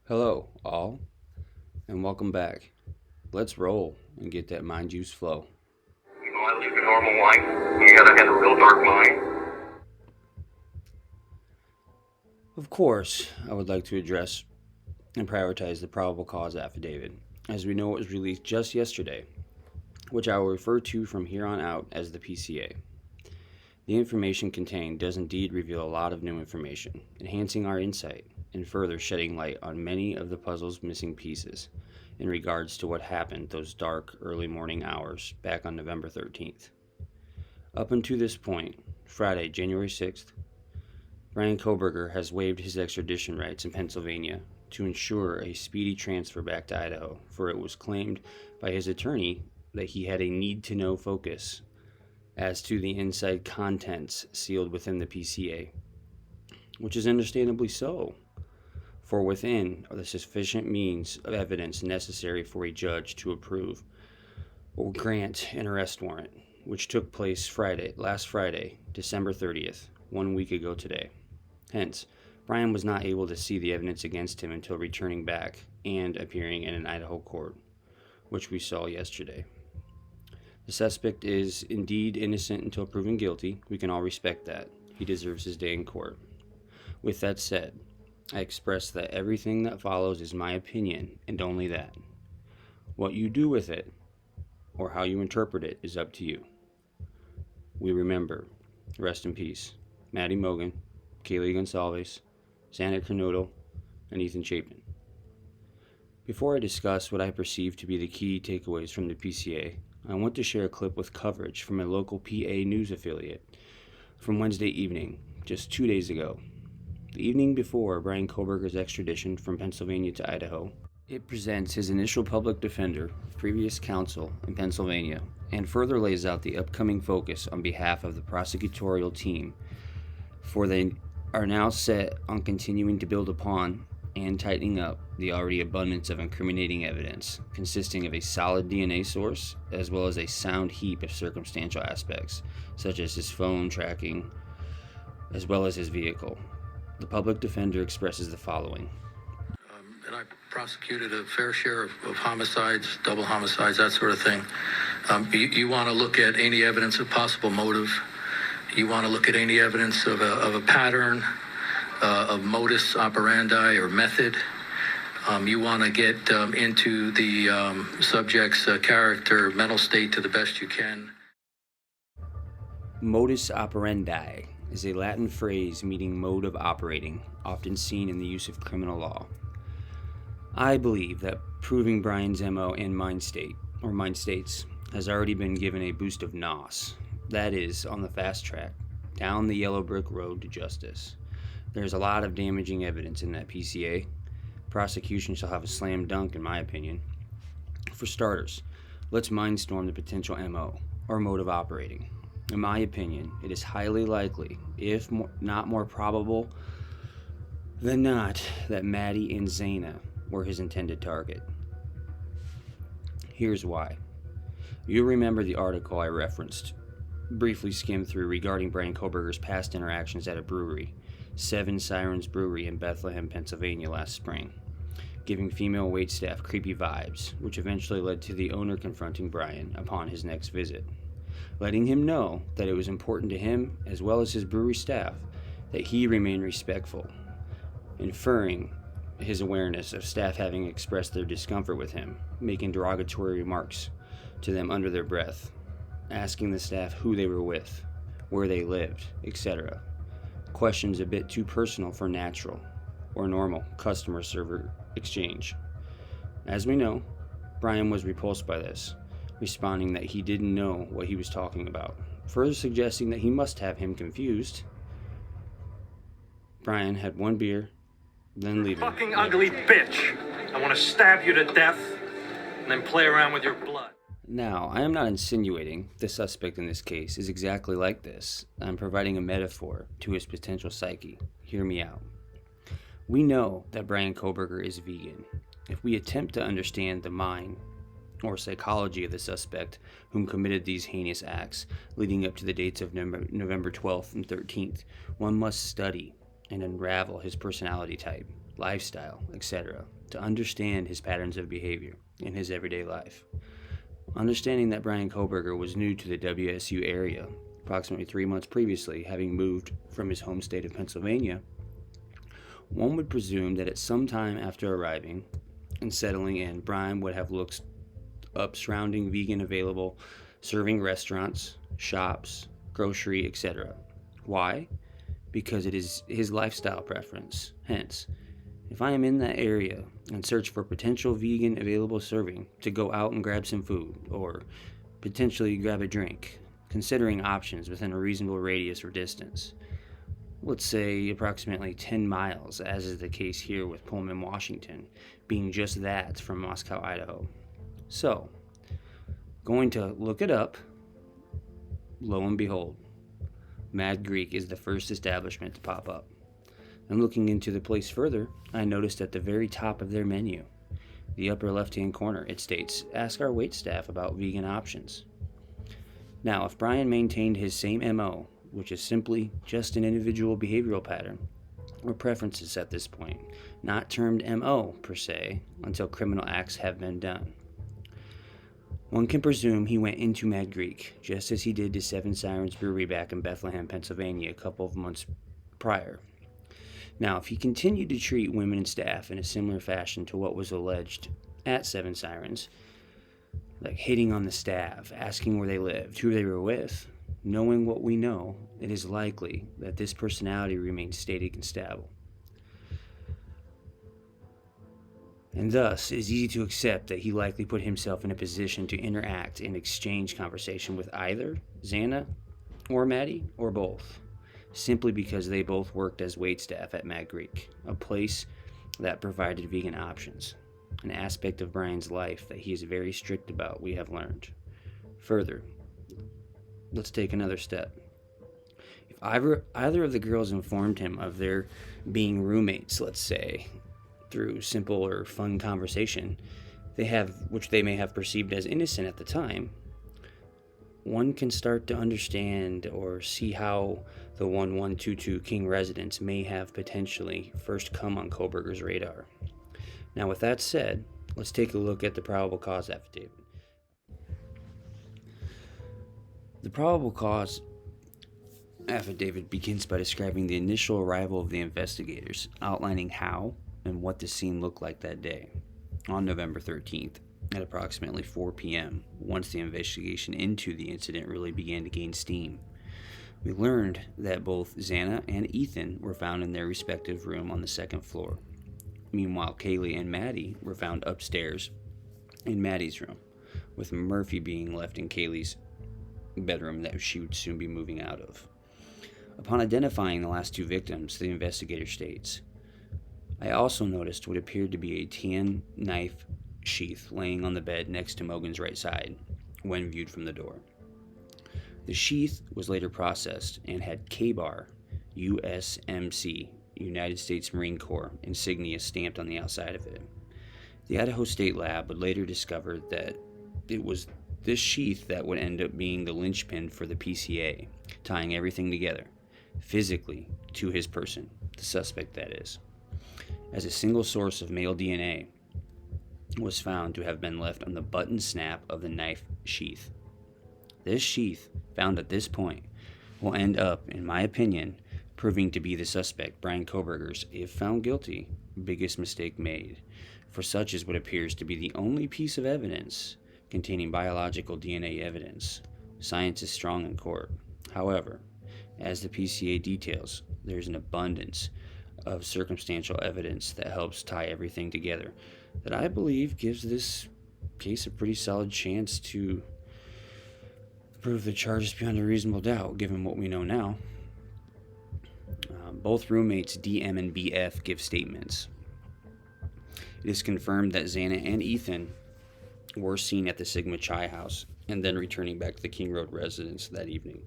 Hello, all, and welcome back. Let's roll and get that mind juice flow. I live a normal life. You gotta have a real dark mind. Of course, I would like to address and prioritize the Probable Cause Affidavit, as we know it was released just yesterday, which I will refer to from here on out as the PCA. The information contained does indeed reveal a lot of new information, enhancing our insight and further shedding light on many of the puzzle's missing pieces in regards to what happened those dark early morning hours back on November 13th. Up until this point, Friday, January 6th, Bryan Kohberger has waived his extradition rights in Pennsylvania to ensure a speedy transfer back to Idaho, for it was claimed by his attorney that he had a need-to-know focus as to the inside contents sealed within the PCA, which is understandably so, for within are the sufficient means of evidence necessary for a judge to approve or grant an arrest warrant, which took place last Friday, December 30th, 1 week ago today. Hence, Bryan was not able to see the evidence against him until returning back and appearing in an Idaho court, which we saw yesterday. The suspect is indeed innocent until proven guilty. We can all respect that. He deserves his day in court. With that said, I express that everything that follows is my opinion, and only that. What you do with it, or how you interpret it, is up to you. We remember, rest in peace, Maddie Mogan, Kaylee Gonsalves, Xana Maddie, and Ethan Chapin. Before I discuss what I perceive to be the key takeaways from the PCA, I want to share a clip with coverage from a local PA news affiliate from Wednesday evening, just 2 days ago. The evening before Bryan Kohberger's extradition from Pennsylvania to Idaho, it presents his initial public defender, previous counsel in Pennsylvania, and further lays out the upcoming focus on behalf of the prosecutorial team, for they are now set on continuing to build upon and tightening up the already abundance of incriminating evidence, consisting of a solid DNA source as well as a sound heap of circumstantial aspects, such as his phone tracking, as well as his vehicle. The public defender expresses the following. And I prosecuted a fair share of homicides, double homicides, that sort of thing. You want to look at any evidence of possible motive. You want to look at any evidence of a pattern, of modus operandi or method. You want to get into the subject's character, mental state to the best you can. Modus operandi is a Latin phrase meaning mode of operating, often seen in the use of criminal law. I believe that proving Bryan's MO and mind states has already been given a boost of NOS. That is, on the fast track, down the yellow brick road to justice. There's a lot of damaging evidence in that PCA. Prosecution shall have a slam dunk, in my opinion. For starters, let's mindstorm the potential MO, or mode of operating. In my opinion, it is highly likely, if not more probable than not, that Maddie and Xana were his intended target. Here's why. You'll remember the article I briefly skimmed through regarding Bryan Kohberger's past interactions at a brewery, Seven Sirens Brewery in Bethlehem, Pennsylvania last spring, giving female waitstaff creepy vibes, which eventually led to the owner confronting Bryan upon his next visit, letting him know that it was important to him, as well as his brewery staff, that he remain respectful, inferring his awareness of staff having expressed their discomfort with him, making derogatory remarks to them under their breath, asking the staff who they were with, where they lived, etc. Questions a bit too personal for natural or normal customer-server exchange. As we know, Bryan was repulsed by this, responding that he didn't know what he was talking about, further suggesting that he must have him confused. Bryan had one beer, then leaving. Fucking ugly bitch! I want to stab you to death and then play around with your blood. Now, I am not insinuating the suspect in this case is exactly like this. I'm providing a metaphor to his potential psyche. Hear me out. We know that Bryan Kohberger is vegan. If we attempt to understand the mind or psychology of the suspect whom committed these heinous acts leading up to the dates of November 12th and 13th, one must study and unravel his personality type. lifestyle, etc., to understand his patterns of behavior in his everyday life. Understanding that Bryan Kohberger was new to the WSU area, approximately 3 months previously, having moved from his home state of Pennsylvania, one would presume that at some time after arriving and settling in, Bryan would have looked up surrounding vegan available serving restaurants, shops, grocery, etc. Why? Because it is his lifestyle preference. Hence, if I am in that area and search for potential vegan available serving, to go out and grab some food or potentially grab a drink, considering options within a reasonable radius or distance, let's say approximately 10 miles, as is the case here with Pullman, Washington, being just that from Moscow, Idaho. So, going to look it up, lo and behold, Mad Greek is the first establishment to pop up. And looking into the place further, I noticed at the very top of their menu, the upper left-hand corner, it states, "Ask our waitstaff about vegan options." Now, if Bryan maintained his same MO, which is simply just an individual behavioral pattern or preferences at this point, not termed MO per se until criminal acts have been done, one can presume he went into Mad Greek just as he did to Seven Sirens Brewery back in Bethlehem, Pennsylvania a couple of months prior. Now, if he continued to treat women and staff in a similar fashion to what was alleged at Seven Sirens, like hitting on the staff, asking where they lived, who they were with, knowing what we know, it is likely that this personality remains static and stable. And thus, it is easy to accept that he likely put himself in a position to interact and exchange conversation with either Xana or Maddie or both, simply because they both worked as waitstaff at Mad Greek, a place that provided vegan options, an aspect of Bryan's life that he is very strict about, we have learned. Further, let's take another step. If either of the girls informed him of their being roommates, let's say, through simple or fun conversation, which they may have perceived as innocent at the time, one can start to understand or see how the 1122 King residence may have potentially first come on Kohberger's radar. Now, with that said, let's take a look at the probable cause affidavit. The probable cause affidavit begins by describing the initial arrival of the investigators, outlining how and what the scene looked like that day, on November 13th, at approximately 4 p.m., once the investigation into the incident really began to gain steam. We learned that both Xana and Ethan were found in their respective room on the second floor. Meanwhile, Kaylee and Maddie were found upstairs in Maddie's room, with Murphy being left in Kaylee's bedroom that she would soon be moving out of. Upon identifying the last two victims, the investigator states, "I also noticed what appeared to be a tan knife sheath laying on the bed next to Mogan's right side when viewed from the door. The sheath was later processed and had K-Bar USMC, United States Marine Corps, insignia stamped on the outside of it. The Idaho State Lab would later discover that it was this sheath that would end up being the linchpin for the PCA, tying everything together, physically, to his person, the suspect that is, as a single source of male DNA was found to have been left on the button snap of the knife sheath. This sheath, found at this point, will end up, in my opinion, proving to be the suspect, Bryan Kohberger's, if found guilty, biggest mistake made, for such is what appears to be the only piece of evidence containing biological DNA evidence. Science is strong in court. However, as the PCA details, there's an abundance of circumstantial evidence that helps tie everything together that I believe gives this case a pretty solid chance to prove the charges beyond a reasonable doubt, given what we know now. Both roommates DM and BF give statements. It is confirmed that Xana and Ethan were seen at the Sigma Chai house and then returning back to the King Road residence that evening.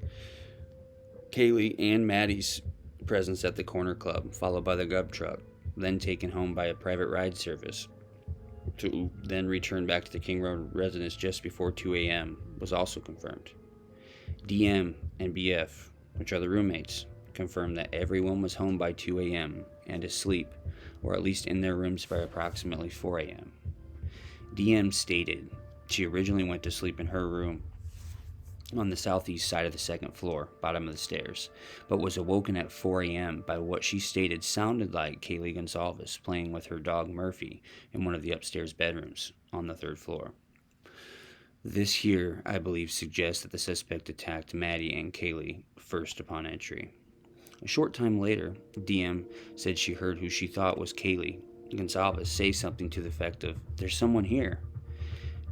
Kaylee and Maddie's presence at the corner club, followed by the Gub truck, then taken home by a private ride service to then return back to the King Road residence just before 2 a.m. was also confirmed. DM and BF, which are the roommates, confirmed that everyone was home by 2 a.m. and asleep, or at least in their rooms by approximately 4 a.m. DM stated she originally went to sleep in her room on the southeast side of the second floor, bottom of the stairs, but was awoken at 4 a.m. by what she stated sounded like Kaylee Gonzalez playing with her dog Murphy in one of the upstairs bedrooms on the third floor. This here, I believe, suggests that the suspect attacked Maddie and Kaylee first upon entry. A short time later, DM said she heard who she thought was Kaylee Gonzalez say something to the effect of, "There's someone here."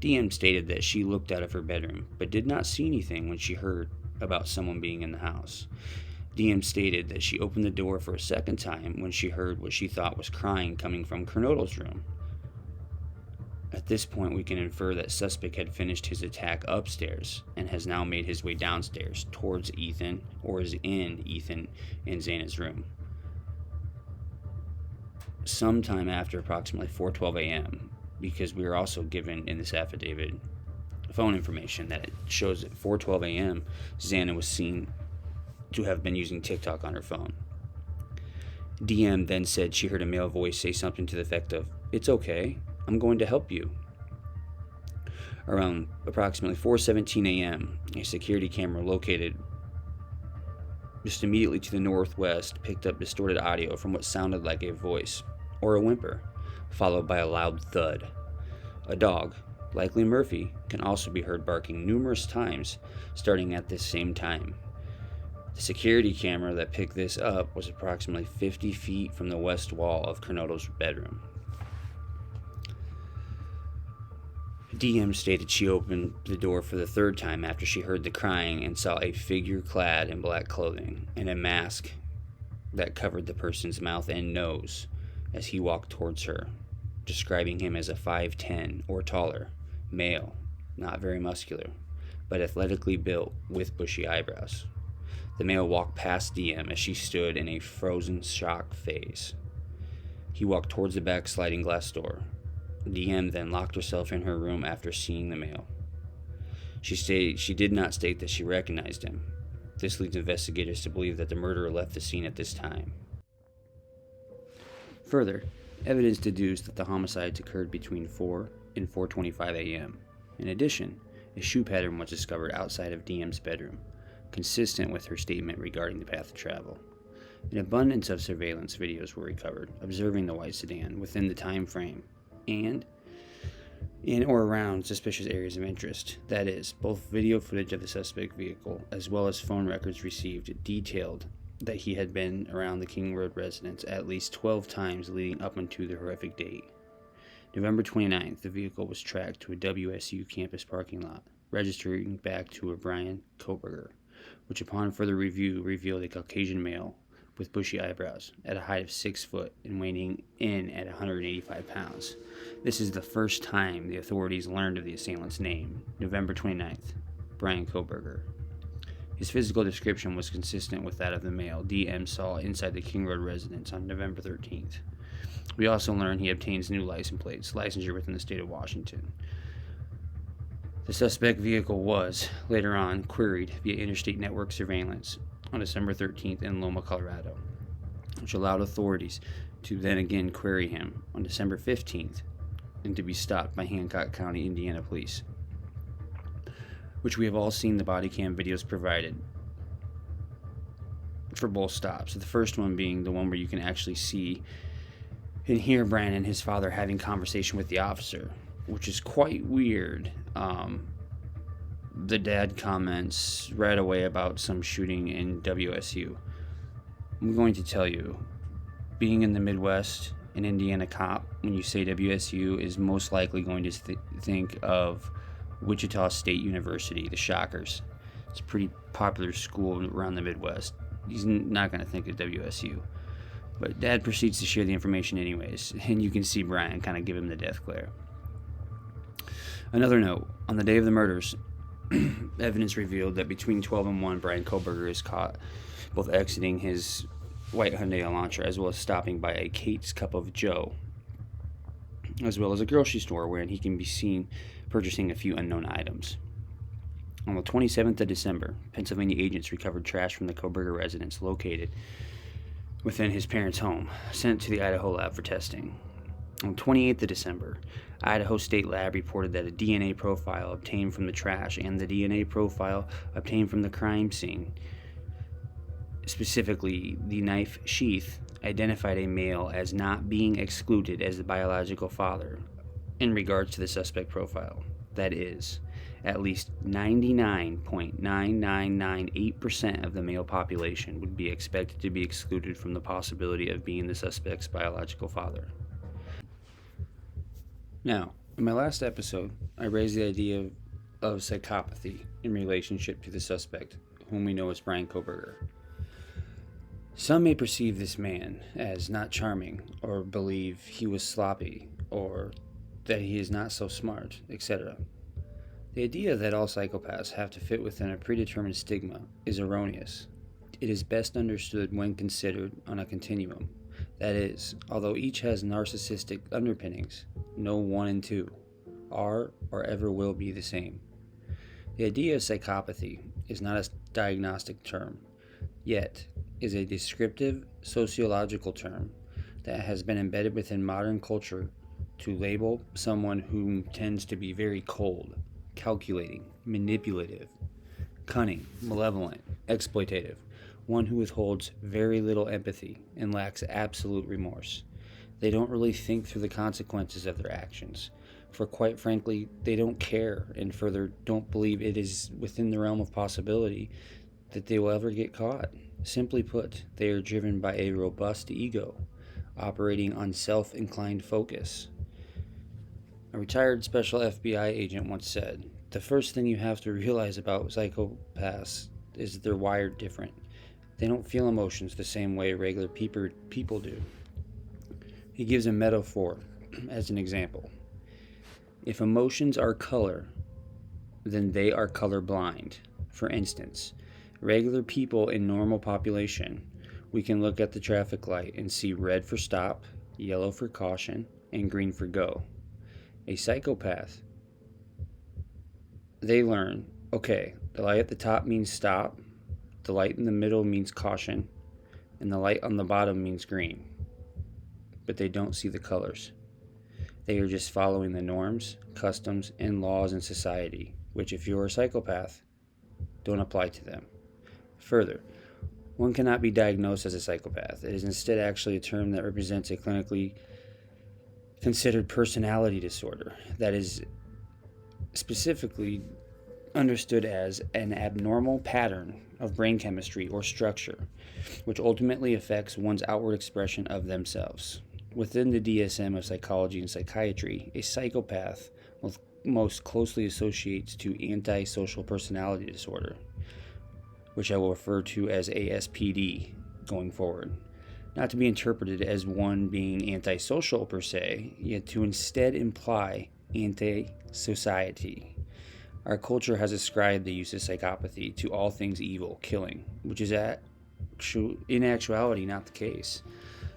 DM stated that she looked out of her bedroom, but did not see anything when she heard about someone being in the house. DM stated that she opened the door for a second time when she heard what she thought was crying coming from Cornoto's room. At this point, we can infer that suspect had finished his attack upstairs and has now made his way downstairs towards Ethan, or is in Ethan and Xana's room. Sometime after approximately 4:12 a.m., because we are also given in this affidavit phone information that it shows at 4:12 a.m. Xana was seen to have been using TikTok on her phone. DM then said she heard a male voice say something to the effect of, "It's okay, I'm going to help you." Around approximately 4:17 a.m., a security camera located just immediately to the northwest picked up distorted audio from what sounded like a voice or a whimper, followed by a loud thud. A dog, likely Murphy, can also be heard barking numerous times, starting at this same time. The security camera that picked this up was approximately 50 feet from the west wall of Cornoto's bedroom. DM stated she opened the door for the third time after she heard the crying and saw a figure clad in black clothing and a mask that covered the person's mouth and nose as he walked towards her, describing him as a 5'10" or taller, male, not very muscular, but athletically built with bushy eyebrows. The male walked past DM as she stood in a frozen shock phase. He walked towards the back sliding glass door. DM then locked herself in her room after seeing the male. She did not state that she recognized him. This leads investigators to believe that the murderer left the scene at this time. Further, evidence deduced that the homicides occurred between 4 and 4:25 a.m. In addition, a shoe pattern was discovered outside of DM's bedroom, consistent with her statement regarding the path of travel. An abundance of surveillance videos were recovered, observing the white sedan within the time frame and in or around suspicious areas of interest. That is, both video footage of the suspect vehicle as well as phone records received detailed that he had been around the King Road residence at least 12 times leading up unto the horrific date. November 29th, the vehicle was tracked to a WSU campus parking lot, registering back to a Bryan Kohberger, which upon further review revealed a Caucasian male with bushy eyebrows at a height of 6 foot and weighing in at 185 pounds. This is the first time the authorities learned of the assailant's name, November 29th, Bryan Kohberger. His physical description was consistent with that of the male DM saw inside the King Road residence on November 13th. We also learned he obtains new license plates, licensure within the state of Washington. The suspect vehicle was, later on, queried via interstate network surveillance on December 13th in Loma, Colorado, which allowed authorities to then again query him on December 15th and to be stopped by Hancock County, Indiana police, which we have all seen the body cam videos provided for both stops. The first one being the one where you can actually see and hear Bryan and his father having conversation with the officer, which is quite weird. The dad comments right away about some shooting in WSU. I'm going to tell you, being in the Midwest, an Indiana cop, when you say WSU, is most likely going to think of Wichita State University, the Shockers. It's a pretty popular school around the Midwest. He's not going to think of WSU. But Dad proceeds to share the information anyways, and you can see Bryan kind of give him the death glare. Another note, on the day of the murders, evidence revealed that between 12 and 1, Bryan Kohberger is caught both exiting his white Hyundai Elantra as well as stopping by a Kate's Cup of Joe, as well as a grocery store wherein he can be seen purchasing a few unknown items. On the 27th of December, Pennsylvania agents recovered trash from the Kohberger residence located within his parents' home, sent to the Idaho lab for testing. On 28th of December, Idaho State Lab reported that a DNA profile obtained from the trash and the DNA profile obtained from the crime scene, specifically the knife sheath, identified a male as not being excluded as the biological father in regards to the suspect profile. That is, at least 99.9998% of the male population would be expected to be excluded from the possibility of being the suspect's biological father. Now, in my last episode, I raised the idea of psychopathy in relationship to the suspect, whom we know as Bryan Kohberger. Some may perceive this man as not charming, or believe he was sloppy, or that he is not so smart, etc. The idea that all psychopaths have to fit within a predetermined stigma is erroneous. It is best understood when considered on a continuum. That is, although each has narcissistic underpinnings, no one and two are or ever will be the same. The idea of psychopathy is not a diagnostic term, yet is a descriptive sociological term that has been embedded within modern culture to label someone who tends to be very cold, calculating, manipulative, cunning, malevolent, exploitative, one who withholds very little empathy and lacks absolute remorse. They don't really think through the consequences of their actions, for quite frankly, they don't care, and further don't believe it is within the realm of possibility that they will ever get caught. Simply put, they are driven by a robust ego, operating on self-inclined focus. A retired special FBI agent once said, "The first thing you have to realize about psychopaths is that they're wired different. They don't feel emotions the same way regular people do." He gives a metaphor as an example. If emotions are color, then they are colorblind. For instance, regular people in normal population, we can look at the traffic light and see red for stop, yellow for caution, and green for go. A psychopath, they learn, okay, the light at the top means stop, the light in the middle means caution, and the light on the bottom means green. But they don't see the colors. They are just following the norms, customs, and laws in society, which if you're a psychopath, don't apply to them. Further, one cannot be diagnosed as a psychopath. It is instead actually a term that represents a clinically considered personality disorder that is specifically understood as an abnormal pattern of brain chemistry or structure, which ultimately affects one's outward expression of themselves. Within the DSM of psychology and psychiatry, a psychopath most closely associates to antisocial personality disorder, which I will refer to as ASPD going forward. Not to be interpreted as one being antisocial per se, yet to instead imply anti-society. Our culture has ascribed the use of psychopathy to all things evil, killing, which is in actuality not the case.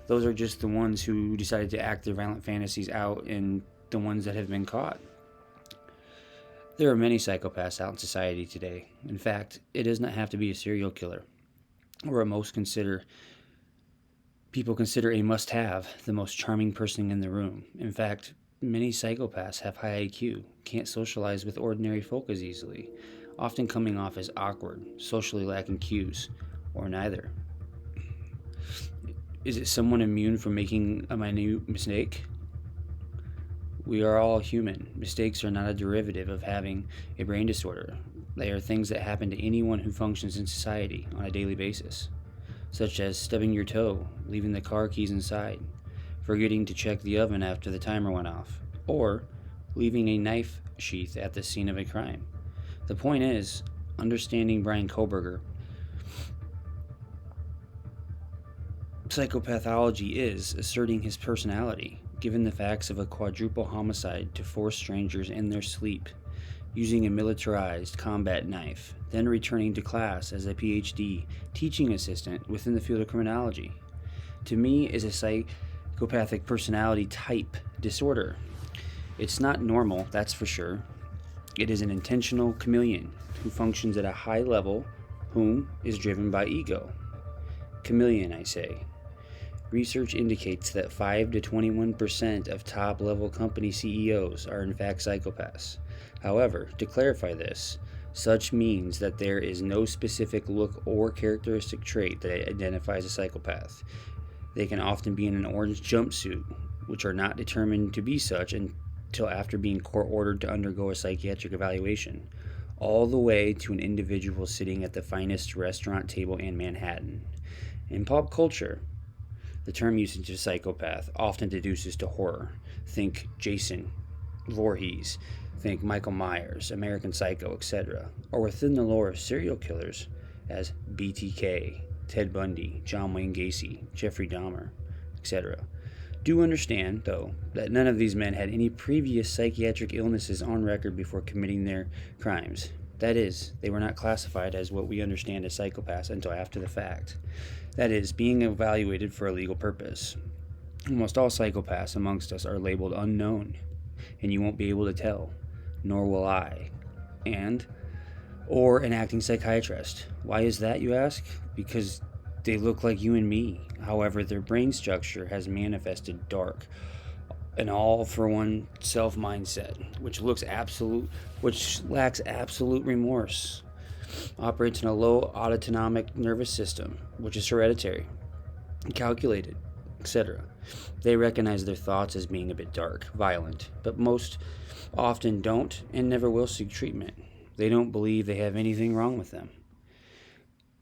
Those are just the ones who decided to act their violent fantasies out and the ones that have been caught. There are many psychopaths out in society today. In fact, it does not have to be a serial killer, or people consider a must-have, the most charming person in the room. In fact, many psychopaths have high IQ, can't socialize with ordinary folk as easily, often coming off as awkward, socially lacking cues, or neither. Is it someone immune from making a minute mistake? We are all human. Mistakes are not a derivative of having a brain disorder. They are things that happen to anyone who functions in society on a daily basis, such as stubbing your toe, leaving the car keys inside, forgetting to check the oven after the timer went off, or leaving a knife sheath at the scene of a crime. The point is, understanding Bryan Kohberger, psychopathology is asserting his personality, given the facts of a quadruple homicide to four strangers in their sleep, using a militarized combat knife, then returning to class as a PhD teaching assistant within the field of criminology. To me, is a psychopathic personality type disorder. It's not normal, that's for sure. It is an intentional chameleon who functions at a high level, whom is driven by ego. Chameleon, I say. Research indicates that 5 to 21% of top-level company CEOs are in fact psychopaths. However, to clarify this, such means that there is no specific look or characteristic trait that identifies a psychopath. They can often be in an orange jumpsuit, which are not determined to be such until after being court-ordered to undergo a psychiatric evaluation, all the way to an individual sitting at the finest restaurant table in Manhattan. In pop culture, the term usage of psychopath often deduces to horror. Think Jason Voorhees, think Michael Myers, American Psycho, etc. Or within the lore of serial killers as BTK, Ted Bundy, John Wayne Gacy, Jeffrey Dahmer, etc. Do understand, though, that none of these men had any previous psychiatric illnesses on record before committing their crimes. That is, they were not classified as what we understand as psychopaths until after the fact. That is, being evaluated for a legal purpose. Almost all psychopaths amongst us are labeled unknown, and you won't be able to tell, nor will I. Or an acting psychiatrist. Why is that, you ask? Because they look like you and me. However, their brain structure has manifested dark, an all-for-one self mindset, which lacks absolute remorse, operates in a low autonomic nervous system, which is hereditary, calculated, etc. They recognize their thoughts as being a bit dark, violent, but most often don't and never will seek treatment. They don't believe they have anything wrong with them.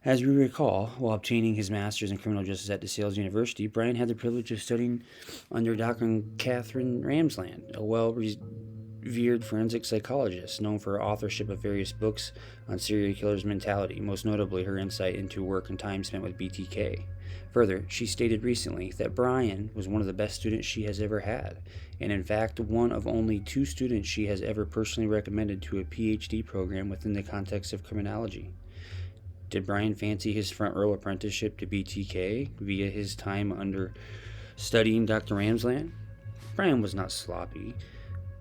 As we recall, while obtaining his master's in criminal justice at DeSales University, Bryan had the privilege of studying under Dr. Catherine Ramsland, a well-revered forensic psychologist known for her authorship of various books on serial killers' mentality, most notably her insight into work and time spent with BTK. Further, she stated recently that Bryan was one of the best students she has ever had, and in fact one of only 2 students she has ever personally recommended to a PhD program within the context of criminology. Did Bryan fancy his front row apprenticeship to BTK via his time under studying Dr. Ramsland? Bryan was not sloppy.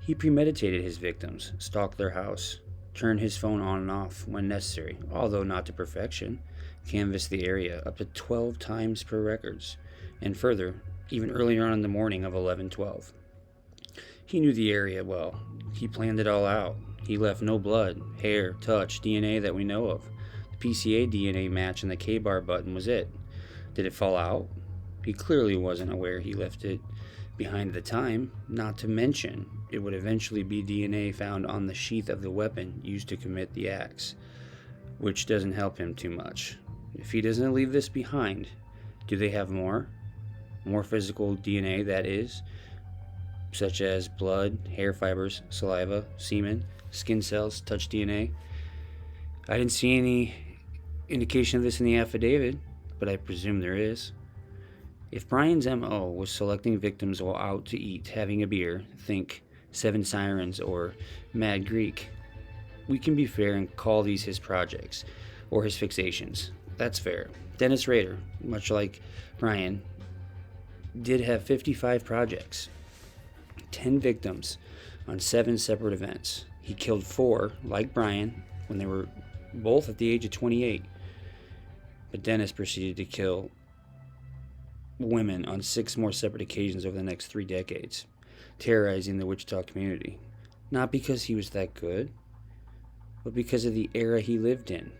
He premeditated his victims, stalked their house, turned his phone on and off when necessary, although not to perfection, canvassed the area up to 12 times per records, and further, even earlier on in the morning of 11/12. He knew the area well. He planned it all out. He left no blood, hair, touch, DNA that we know of. The PCA DNA match and the K-bar button was it. Did it fall out? He clearly wasn't aware he left it behind at the time, not to mention it would eventually be DNA found on the sheath of the weapon used to commit the acts, which doesn't help him too much. If he doesn't leave this behind, do they have more? More physical DNA, that is, such as blood, hair fibers, saliva, semen, skin cells, touch DNA? I didn't see any indication of this in the affidavit, but I presume there is. If Bryan's MO was selecting victims while out to eat, having a beer, think Seven Sirens or Mad Greek, we can be fair and call these his projects, or his fixations. That's fair. Dennis Rader, much like Bryan, did have 55 projects, 10 victims on 7 separate events. He killed 4, like Bryan, when they were both at the age of 28. But Dennis proceeded to kill women on 6 more separate occasions over the next 3 decades, terrorizing the Wichita community. Not because he was that good, but because of the era he lived in.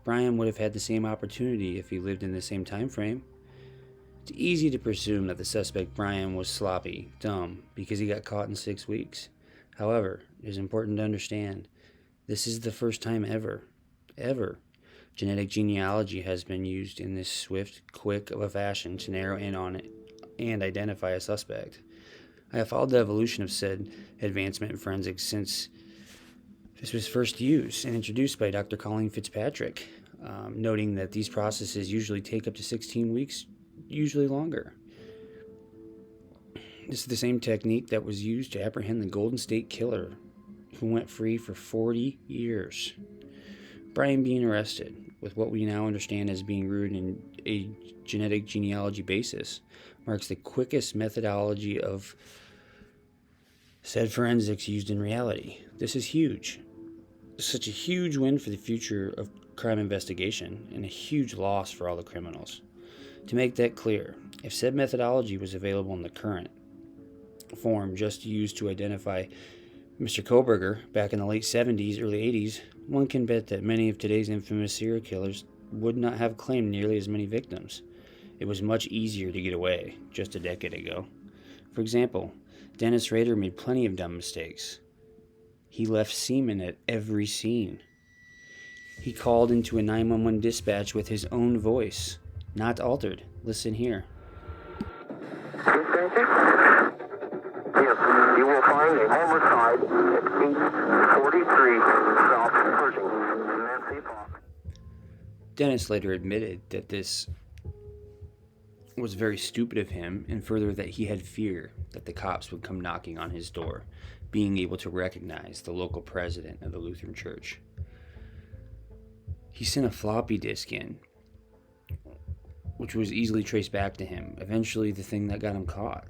Bryan would have had the same opportunity if he lived in the same time frame. It's easy to presume that the suspect Bryan was sloppy, dumb, because he got caught in 6 weeks. However, it is important to understand, this is the first time ever, genetic genealogy has been used in this swift, quick of a fashion to narrow in on it and identify a suspect. I have followed the evolution of said advancement in forensics since this was first used and introduced by Dr. Colleen Fitzpatrick, noting that these processes usually take up to 16 weeks, usually longer. This is the same technique that was used to apprehend the Golden State Killer, who went free for 40 years. Bryan being arrested, with what we now understand as being rooted in a genetic genealogy basis, marks the quickest methodology of said forensics used in reality. This is huge. Such a huge win for the future of crime investigation, and a huge loss for all the criminals. To make that clear, if said methodology was available in the current form just used to identify Mr. Kohberger back in the late 70s, early 80s, one can bet that many of today's infamous serial killers would not have claimed nearly as many victims. It was much easier to get away just a decade ago. For example, Dennis Rader made plenty of dumb mistakes. He left semen at every scene. He called into a 911 dispatch with his own voice, not altered. Listen here. Yes, you will find a homicide at 843 South Pershing, Nancy Park. Dennis later admitted that this was very stupid of him, and further that he had fear that the cops would come knocking on his door, being able to recognize the local president of the Lutheran Church. He sent a floppy disk in, which was easily traced back to him, eventually the thing that got him caught,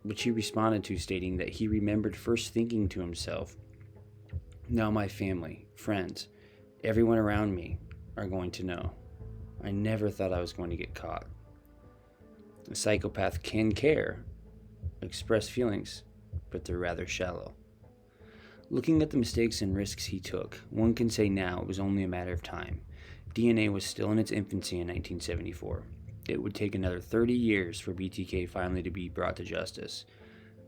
which he responded to, stating that he remembered first thinking to himself, now my family, friends, everyone around me are going to know. I never thought I was going to get caught. A psychopath can care, express feelings, but they're rather shallow. Looking at the mistakes and risks he took, one can say now it was only a matter of time. DNA was still in its infancy in 1974. It would take another 30 years for BTK finally to be brought to justice.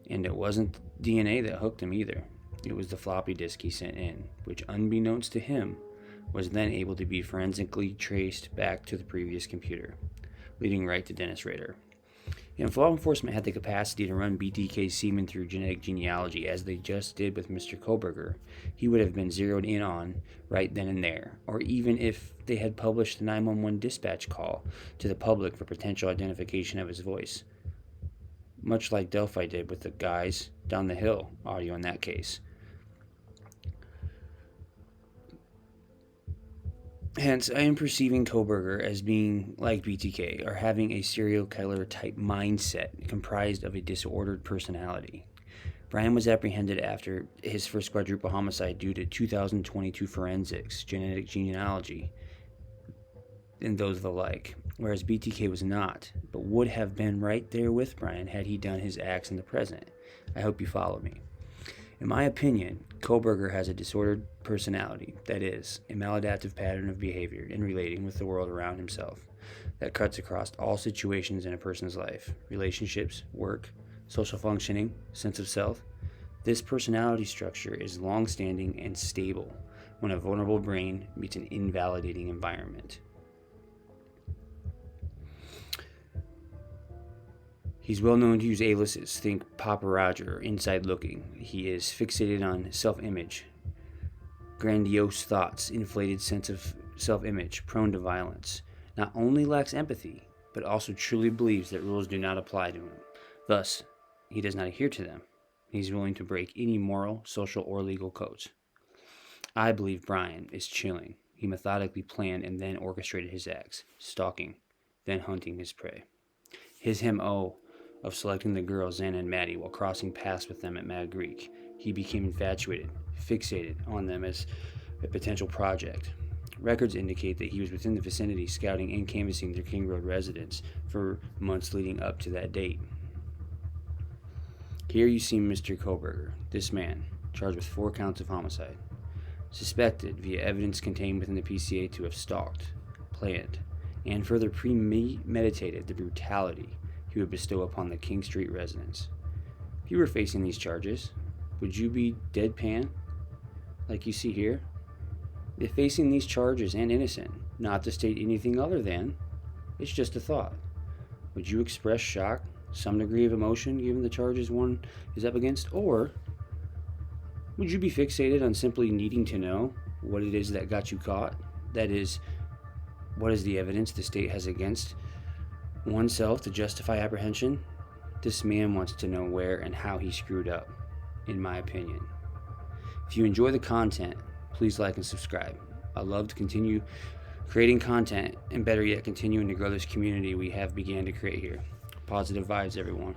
And it wasn't DNA that hooked him either. It was the floppy disk he sent in, which unbeknownst to him, was then able to be forensically traced back to the previous computer, leading right to Dennis Rader. If law enforcement had the capacity to run BTK's semen through genetic genealogy as they just did with Mr. Kohberger, he would have been zeroed in on right then and there, or even if they had published the 911 dispatch call to the public for potential identification of his voice, much like Delphi did with the guys down the hill audio in that case. Hence, I am perceiving Kohberger as being like BTK, or having a serial killer type mindset comprised of a disordered personality. Bryan was apprehended after his first quadruple homicide due to 2022 forensics, genetic genealogy, and those of the like, whereas BTK was not, but would have been right there with Bryan had he done his acts in the present. I hope you follow me. In my opinion, Kohberger has a disordered personality, that is, a maladaptive pattern of behavior in relating with the world around himself, that cuts across all situations in a person's life, relationships, work, social functioning, sense of self. This personality structure is long-standing and stable when a vulnerable brain meets an invalidating environment. He's well known to use aliases, think Papa Roger, inside looking. He is fixated on self-image, grandiose thoughts, inflated sense of self-image, prone to violence. Not only lacks empathy, but also truly believes that rules do not apply to him. Thus, he does not adhere to them. He's willing to break any moral, social, or legal codes. I believe Bryan is chilling. He methodically planned and then orchestrated his acts, stalking, then hunting his prey. His MO of selecting the girl Xana Maddie while crossing paths with them at Mad Greek. He became infatuated, fixated on them as a potential project. Records indicate that he was within the vicinity scouting and canvassing their King Road residence for months leading up to that date. Here you see Mr. Kohberger, this man, charged with 4 counts of homicide, suspected via evidence contained within the PCA to have stalked, planned, and further premeditated the brutality he would bestow upon the King Street residents. If you were facing these charges, would you be deadpan, like you see here? If facing these charges and innocent, not to state anything other than, it's just a thought, would you express shock, some degree of emotion given the charges one is up against, or would you be fixated on simply needing to know what it is that got you caught? That is, what is the evidence the state has against oneself to justify apprehension? This man wants to know where and how he screwed up, in my opinion. If you enjoy the content, please like and subscribe. I love to continue creating content, and better yet, continuing to grow this community we have began to create here. Positive vibes, everyone.